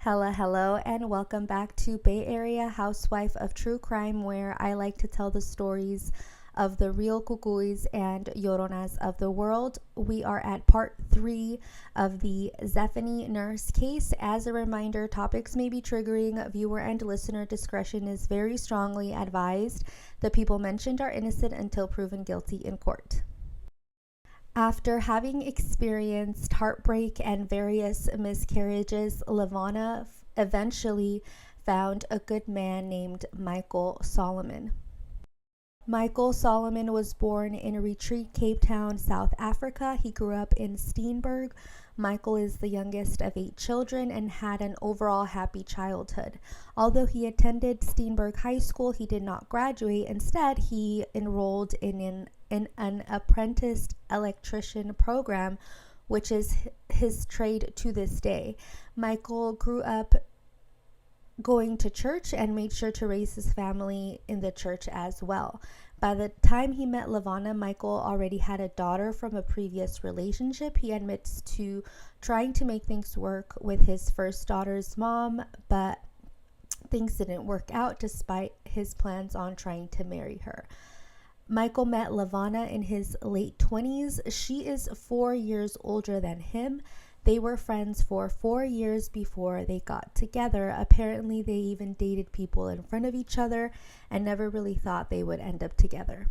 Hello, and welcome back to Bay Area Housewife of True Crime, where I like to tell the stories of the real cucuys and lloronas of the world. We are at part 3 of the Zephany nurse case. As a reminder, topics may be triggering. Viewer and listener discretion is very strongly advised. The people mentioned are innocent until proven guilty in court. After having experienced heartbreak and various miscarriages, Lavana eventually found a good man named Michael Solomon. Michael Solomon was born in Retreat, Cape Town, South Africa. He grew up in Steenberg. Michael is the youngest of 8 children and had an overall happy childhood. Although he attended Steenberg High School, he did not graduate. Instead, he enrolled in an apprenticed electrician program, which is his trade to this day. Michael grew up going to church and made sure to raise his family in the church as well. By the time he met Lavana, Michael already had a daughter from a previous relationship. He admits to trying to make things work with his first daughter's mom, but things didn't work out despite his plans on trying to marry her. Michael met Lavana in his late 20s. She is 4 years older than him. They were friends for 4 years before they got together. Apparently, they even dated people in front of each other and never really thought they would end up together.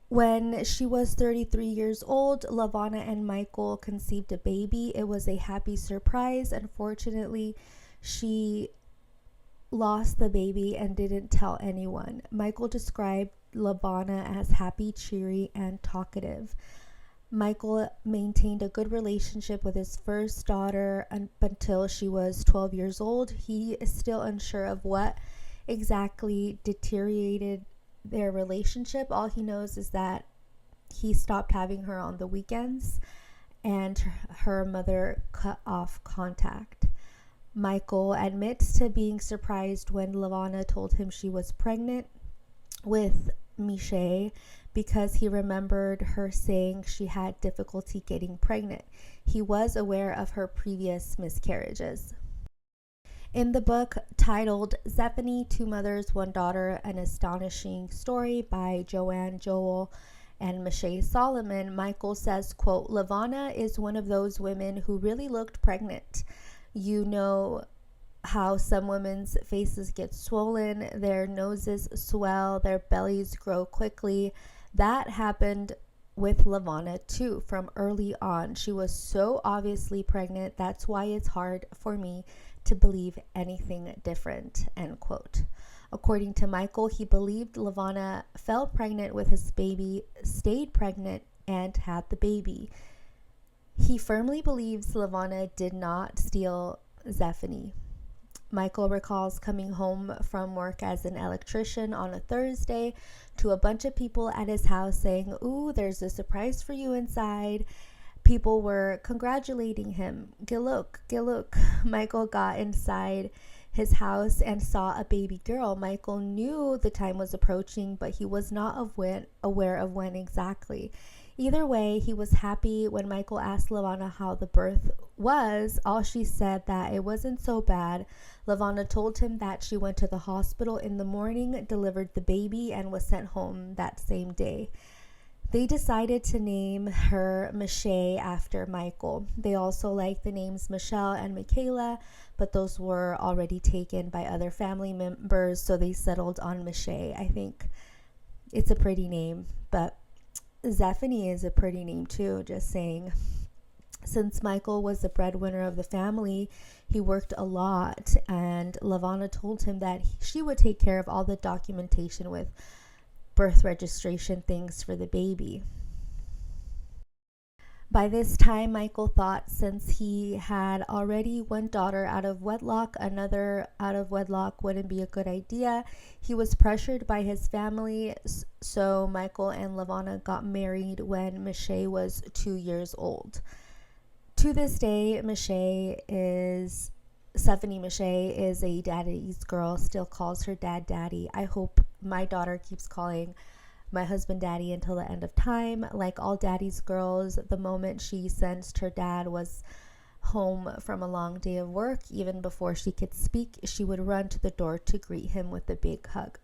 When she was 33 years old, Lavana and Michael conceived a baby. It was a happy surprise. Unfortunately, she lost the baby and didn't tell anyone. Michael described Lavana as happy, cheery, and talkative. Michael maintained a good relationship with his first daughter until she was 12 years old. He is still unsure of what exactly deteriorated their relationship. All he knows is that he stopped having her on the weekends and her mother cut off contact. Michael admits to being surprised when Lavana told him she was pregnant with Michelle because he remembered her saying she had difficulty getting pregnant. He was aware of her previous miscarriages. In the book titled Zephany, Two Mothers, One Daughter, An Astonishing Story by Joanne Joel and Michelle Solomon, Michael says, quote, Lavana is one of those women who really looked pregnant. You know how some women's faces get swollen, their noses swell, their bellies grow quickly. That happened with Lavana too from early on. She was so obviously pregnant. That's why it's hard for me to believe anything different, end quote. According to Michael, he believed Lavana fell pregnant with his baby, stayed pregnant, and had the baby. He firmly believes Lavana did not steal Zephany. Michael recalls coming home from work as an electrician on a Thursday to a bunch of people at his house saying, "Ooh, there's a surprise for you inside." People were congratulating him. Giluk. Michael got inside his house and saw a baby girl. Michael knew the time was approaching, but he was not aware of when exactly. Either way, he was happy. When Michael asked Lavana how the birth was, all she said that it wasn't so bad. Lavana told him that she went to the hospital in the morning, delivered the baby, and was sent home that same day. They decided to name her Michelle after Michael. They also liked the names Michelle and Michaela, but those were already taken by other family members, so they settled on Michelle. I think it's a pretty name, but Zephany is a pretty name too, just saying. Since Michael was the breadwinner of the family, he worked a lot, and Lavana told him that she would take care of all the documentation with birth registration things for the baby. By this time, Michael thought since he had already one daughter out of wedlock, another out of wedlock wouldn't be a good idea. He was pressured by his family, so Michael and Lavana got married when Michelle was 2 years old. To this day, Zephany Michelle is a daddy's girl, still calls her dad daddy. I hope my daughter keeps calling my husband daddy until the end of time. Like all daddy's girls, the moment she sensed her dad was home from a long day of work. Even before she could speak, she would run to the door to greet him with a big hug.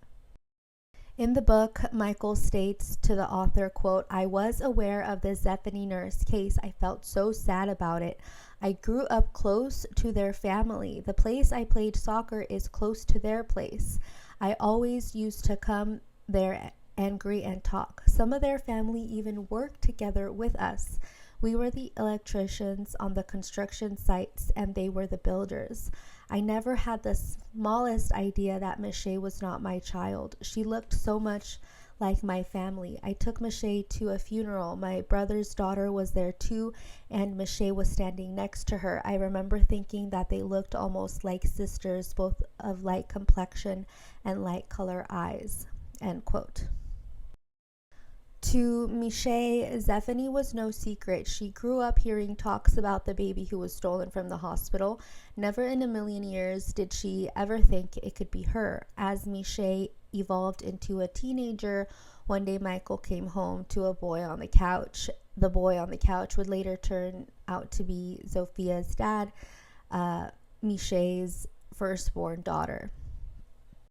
In the book, Michael states to the author, quote, "I was aware of the Zephany nurse case. I felt so sad about it. I grew up close to their family. The place I played soccer is close to their place. I always used to come there angry and talk. Some of their family even worked together with us. We were the electricians on the construction sites and they were the builders. I never had the smallest idea that Michelle was not my child. She looked so much like my family. I took Michelle to a funeral. My brother's daughter was there too, and Michelle was standing next to her. I remember thinking that they looked almost like sisters, both of light complexion and light color eyes." End quote. To Michelle, Zephany was no secret. She grew up hearing talks about the baby who was stolen from the hospital. Never in a million years did she ever think it could be her. As Michelle evolved into a teenager, one day Michael came home to a boy on the couch. The boy on the couch would later turn out to be Sophia's dad, Michelle's firstborn daughter.